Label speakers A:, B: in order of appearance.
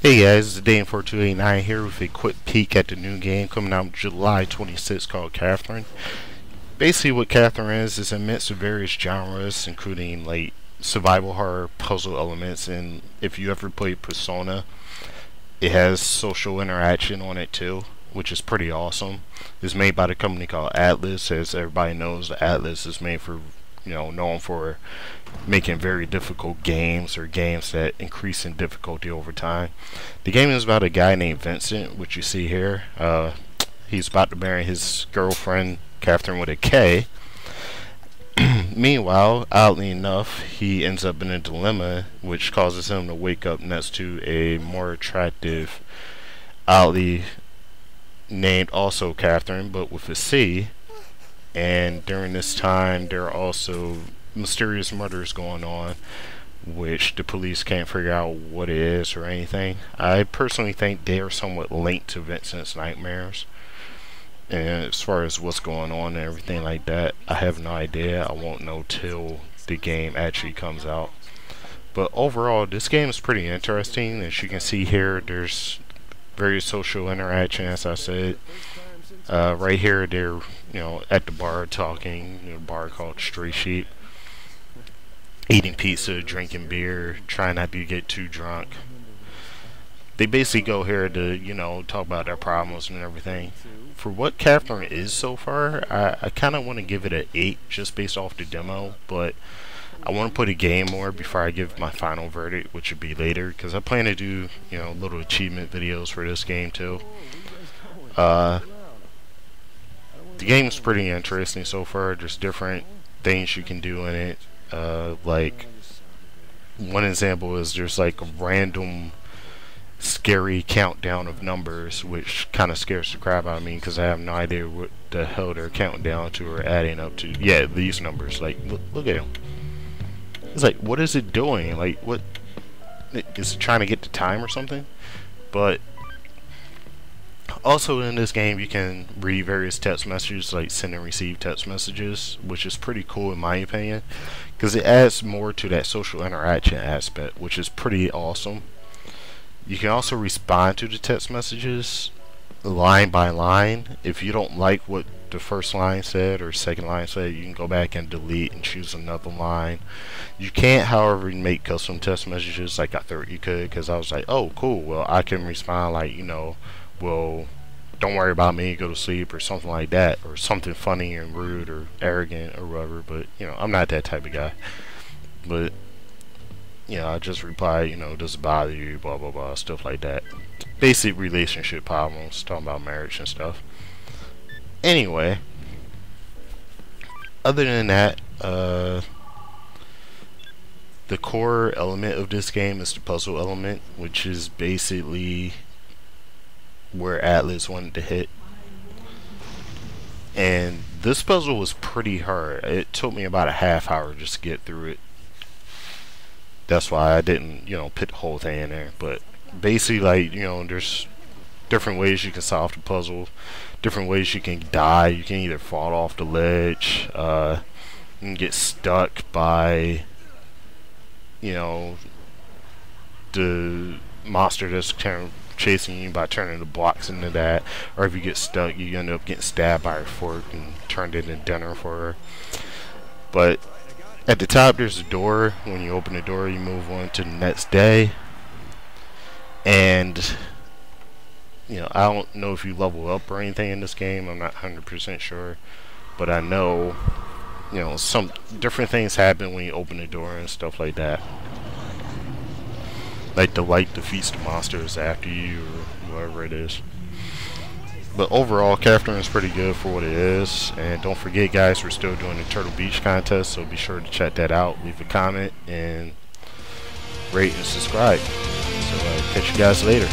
A: Hey guys, it's Dane4289 here with a quick peek at the new game coming out July 26th called Catherine. Basically what Catherine is a mix of various genres including like survival horror, puzzle elements, and if you ever played Persona, it has social interaction on it too, which is pretty awesome. It's made by the company called Atlas. As everybody knows, the Atlas is made for, known for making very difficult games or games that increase in difficulty over time. The game is about a guy named Vincent, which you see here. He's about to marry his girlfriend, Catherine with a K. Meanwhile, oddly enough, he ends up in a dilemma which causes him to wake up next to a more attractive, oddly named also Catherine, but with a C. And during this time, there are also mysterious murders going on, which the police can't figure out what it is or anything. I personally think they are somewhat linked to Vincent's nightmares. And as far as what's going on and everything like that, I have no idea. I won't know till the game actually comes out. But overall, this game is pretty interesting. As you can see here, there's various social interaction, as I said. Right here, they're at the bar talking. A bar called Stray Sheep. Eating pizza, drinking beer, trying not to get too drunk. They basically go here to talk about their problems and everything. For what Catherine is so far, I kind of want to give it an 8 just based off the demo, but I want to put a game more before I give my final verdict, which would be later, because I plan to do little achievement videos for this game too. The game's pretty interesting so far. There's different things you can do in it. Like one example is there's like a random scary countdown of numbers, which kind of scares the crap out of me because I have no idea what the hell they're counting down to or adding up to. Yeah, these numbers. Like, look at them. It's like, what is it doing? Like, what is it trying to get the time or something? But also in this game, you can read various text messages, like send and receive text messages, which is pretty cool in my opinion, because it adds more to that social interaction aspect, which is pretty awesome. You can also respond to the text messages line by line. If you don't like what the first line said or second line said, you can go back and delete and choose another line. You can't, however, make custom text messages like I thought you could, because I was like, oh cool, well I can respond like, well, don't worry about me, go to sleep, or something like that, or something funny and rude or arrogant or whatever. But I'm not that type of guy. But I just reply, does it bother you, blah blah blah, stuff like that. Basic relationship problems, talking about marriage and stuff. Anyway, other than that, the core element of this game is the puzzle element, which is basically where Atlas wanted to hit. And this puzzle was pretty hard. It took me about a half hour just to get through it. That's why I didn't, put the whole thing in there. But basically, like, there's different ways you can solve the puzzle, different ways you can die. You can either fall off the ledge, you can get stuck by, the monster that's kind of chasing you by turning the blocks into that, or if you get stuck, you end up getting stabbed by a fork and turned into dinner for her. But at the top there's a door. When you open the door, you move on to the next day. And I don't know if you level up or anything in this game. I'm not 100% sure, but I know some different things happen when you open the door and stuff like that. Like the light defeats the monsters after you, or whatever it is. But overall, Catherine is pretty good for what it is. And don't forget, guys, we're still doing the Turtle Beach contest, so be sure to check that out. Leave a comment and rate and subscribe. So catch you guys later.